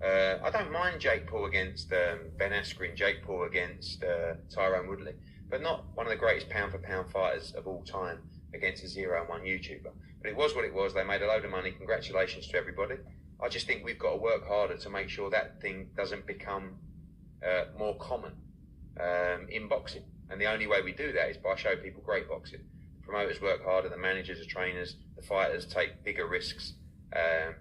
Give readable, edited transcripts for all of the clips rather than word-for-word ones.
I don't mind Jake Paul against Ben Askren, Jake Paul against Tyrone Woodley, but not one of the greatest pound for pound fighters of all time against a 0-1 YouTuber. But it was what it was. They made a load of money. Congratulations to everybody. I just think we've got to work harder to make sure that thing doesn't become more common in boxing. And the only way we do that is by showing people great boxing. The promoters work harder, the managers, the trainers, the fighters take bigger risks, and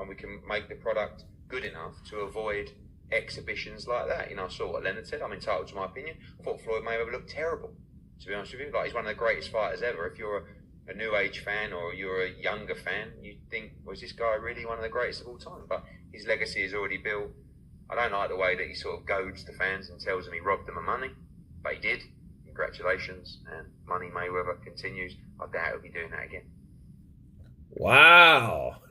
we can make the product good enough to avoid exhibitions like that. You know, I saw what Leonard said. I'm entitled to my opinion. I thought Floyd Mayweather looked terrible, to be honest with you. Like, he's one of the greatest fighters ever. If you're a new age fan or you're a younger fan, you think, was this guy really one of the greatest of all time? But his legacy is already built. I don't like the way that he sort of goads the fans and tells them he robbed them of money, but he did. Congratulations, and Money Mayweather continues. I doubt he'll be doing that again. Wow.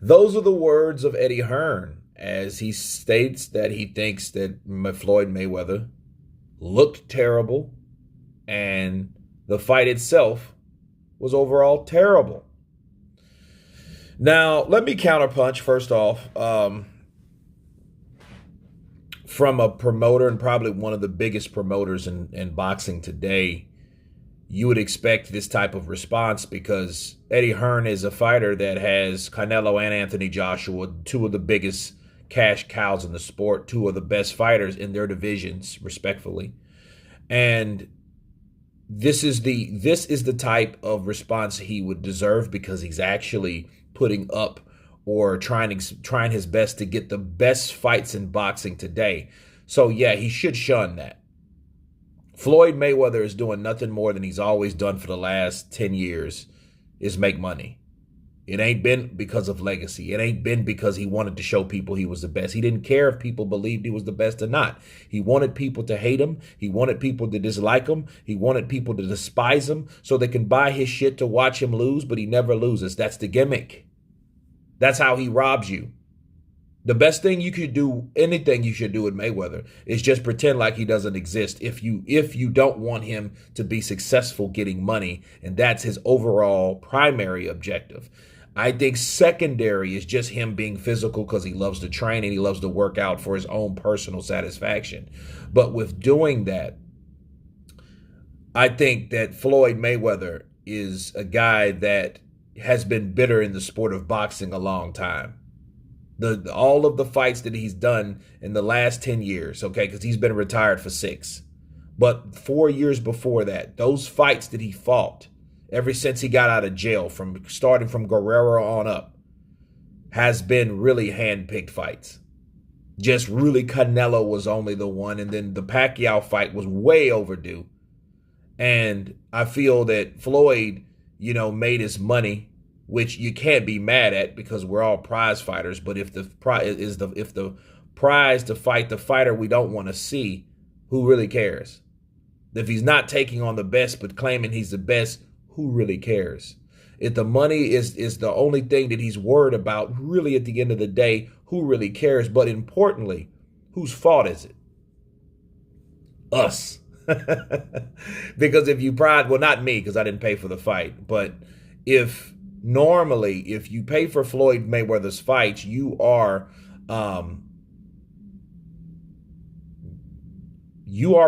Those are the words of Eddie Hearn as he states that he thinks that Floyd Mayweather looked terrible and the fight itself was overall terrible. Now, let me counterpunch first off. From a promoter and probably one of the biggest promoters in boxing today, you would expect this type of response because Eddie Hearn is a fighter that has Canelo and Anthony Joshua, two of the biggest cash cows in the sport, two of the best fighters in their divisions, respectfully. And this is the type of response he would deserve because he's actually putting up or trying his best to get the best fights in boxing today. So yeah, he should shun that. Floyd Mayweather is doing nothing more than he's always done for the last 10 years, is make money. It ain't been because of legacy. It ain't been because he wanted to show people he was the best. He didn't care if people believed he was the best or not. He wanted people to hate him. He wanted people to dislike him. He wanted people to despise him so they can buy his shit to watch him lose, but he never loses. That's the gimmick. That's how he robs you. The best thing you could do, anything you should do with Mayweather, is just pretend like he doesn't exist if you don't want him to be successful getting money, and that's his overall primary objective. I think secondary is just him being physical because he loves to train and he loves to work out for his own personal satisfaction. But with doing that, I think that Floyd Mayweather is a guy that has been bitter in the sport of boxing a long time. All of the fights that he's done in the last 10 years, okay, because he's been retired for 6. But 4 years before that, those fights that he fought, ever since he got out of jail, starting from Guerrero on up, has been really hand-picked fights. Just really Canelo was only the one, and then the Pacquiao fight was way overdue. And I feel that Floyd, made his money, which you can't be mad at because we're all prize fighters. But if the prize to fight the fighter we don't want to see, who really cares? If he's not taking on the best but claiming he's the best, who really cares? If the money is the only thing that he's worried about, really at the end of the day, who really cares? But importantly, whose fault is it? Us. Because if you well, not me, because I didn't pay for the fight, but if you pay for Floyd Mayweather's fights, you are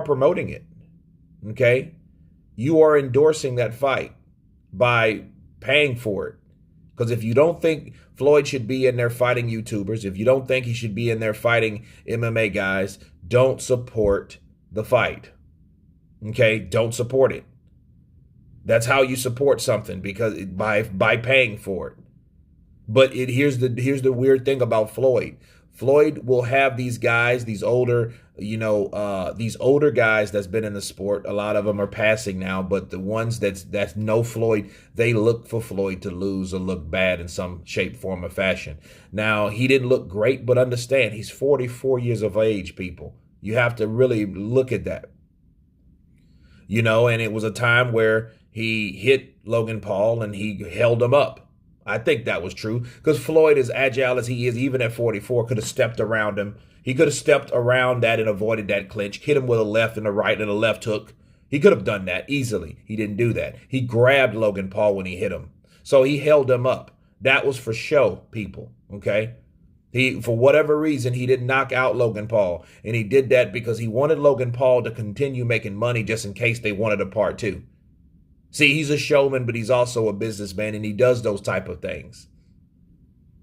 promoting it. Okay? You are endorsing that fight by paying for it. Because if you don't think Floyd should be in there fighting YouTubers, if you don't think he should be in there fighting MMA guys, don't support the fight. Okay? Don't support it. That's how you support something, because by paying for it. But here's the weird thing about Floyd. Floyd will have these guys, these older guys that's been in the sport. A lot of them are passing now, but the ones that know Floyd, they look for Floyd to lose or look bad in some shape, form, or fashion. Now, he didn't look great, but understand, he's 44 years of age, people. You have to really look at that. And it was a time where he hit Logan Paul and he held him up. I think that was true because Floyd, as agile as he is, even at 44, could have stepped around him. He could have stepped around that and avoided that clinch, hit him with a left and a right and a left hook. He could have done that easily. He didn't do that. He grabbed Logan Paul when he hit him. So he held him up. That was for show, people. Okay. For whatever reason, he didn't knock out Logan Paul. And he did that because he wanted Logan Paul to continue making money just in case they wanted a part two. See, he's a showman, but he's also a businessman, and he does those type of things.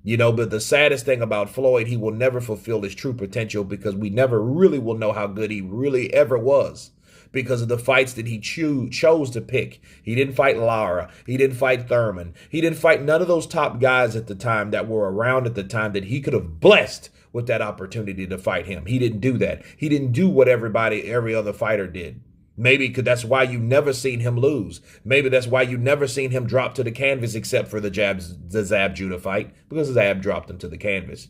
But the saddest thing about Floyd, he will never fulfill his true potential because we never really will know how good he really ever was because of the fights that he chose to pick. He didn't fight Lara. He didn't fight Thurman. He didn't fight none of those top guys at the time that were around at the time that he could have blessed with that opportunity to fight him. He didn't do that. He didn't do what every other fighter did. Maybe because that's why you never seen him lose. Maybe that's why you never seen him drop to the canvas except for the Zab Judah fight, because Zab dropped him to the canvas.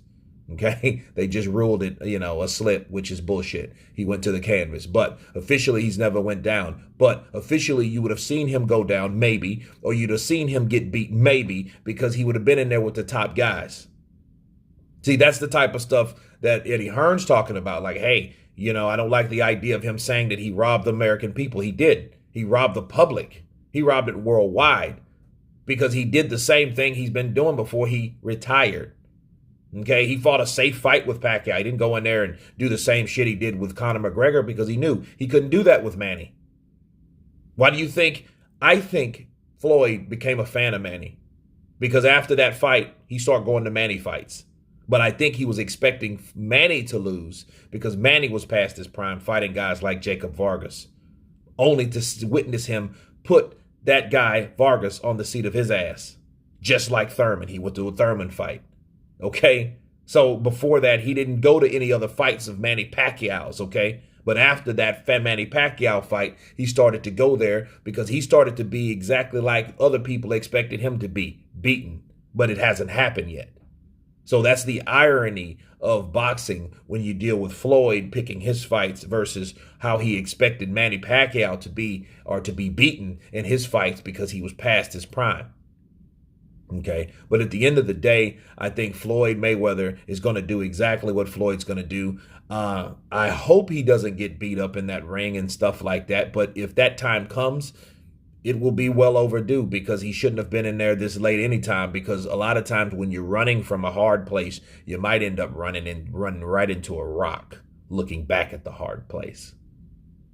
Okay? They just ruled it, a slip, which is bullshit. He went to the canvas. But officially, he's never went down. But officially, you would have seen him go down, maybe, or you'd have seen him get beat, maybe, because he would have been in there with the top guys. See, that's the type of stuff that Eddie Hearn's talking about. Like, hey, I don't like the idea of him saying that he robbed the American people. He did. He robbed the public. He robbed it worldwide because he did the same thing he's been doing before he retired. Okay, he fought a safe fight with Pacquiao. He didn't go in there and do the same shit he did with Conor McGregor because he knew he couldn't do that with Manny. Why do you think? I think Floyd became a fan of Manny because after that fight, he started going to Manny fights. But I think he was expecting Manny to lose because Manny was past his prime fighting guys like Jacob Vargas, only to witness him put that guy, Vargas, on the seat of his ass, just like Thurman. He went to a Thurman fight. Okay? So before that, he didn't go to any other fights of Manny Pacquiao's, okay? But after that Manny Pacquiao fight, he started to go there because he started to be exactly like other people expected him to be, beaten. But it hasn't happened yet. So that's the irony of boxing when you deal with Floyd picking his fights versus how he expected Manny Pacquiao to be or to be beaten in his fights because he was past his prime. Okay. But at the end of the day, I think Floyd Mayweather is going to do exactly what Floyd's going to do. I hope he doesn't get beat up in that ring and stuff like that. But if that time comes, it will be well overdue because he shouldn't have been in there this late anytime, because a lot of times when you're running from a hard place, you might end up running right into a rock looking back at the hard place.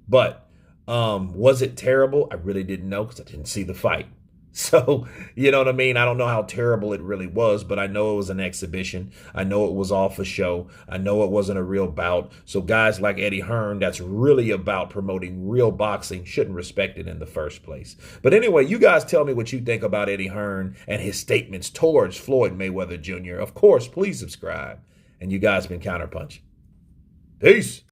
But was it terrible? I really didn't know because I didn't see the fight. So, you know what I mean? I don't know how terrible it really was, but I know it was an exhibition. I know it was all for show. I know it wasn't a real bout. So guys like Eddie Hearn, that's really about promoting real boxing, shouldn't respect it in the first place. But anyway, you guys tell me what you think about Eddie Hearn and his statements towards Floyd Mayweather Jr. Of course, please subscribe. And you guys been Counterpunch. Peace.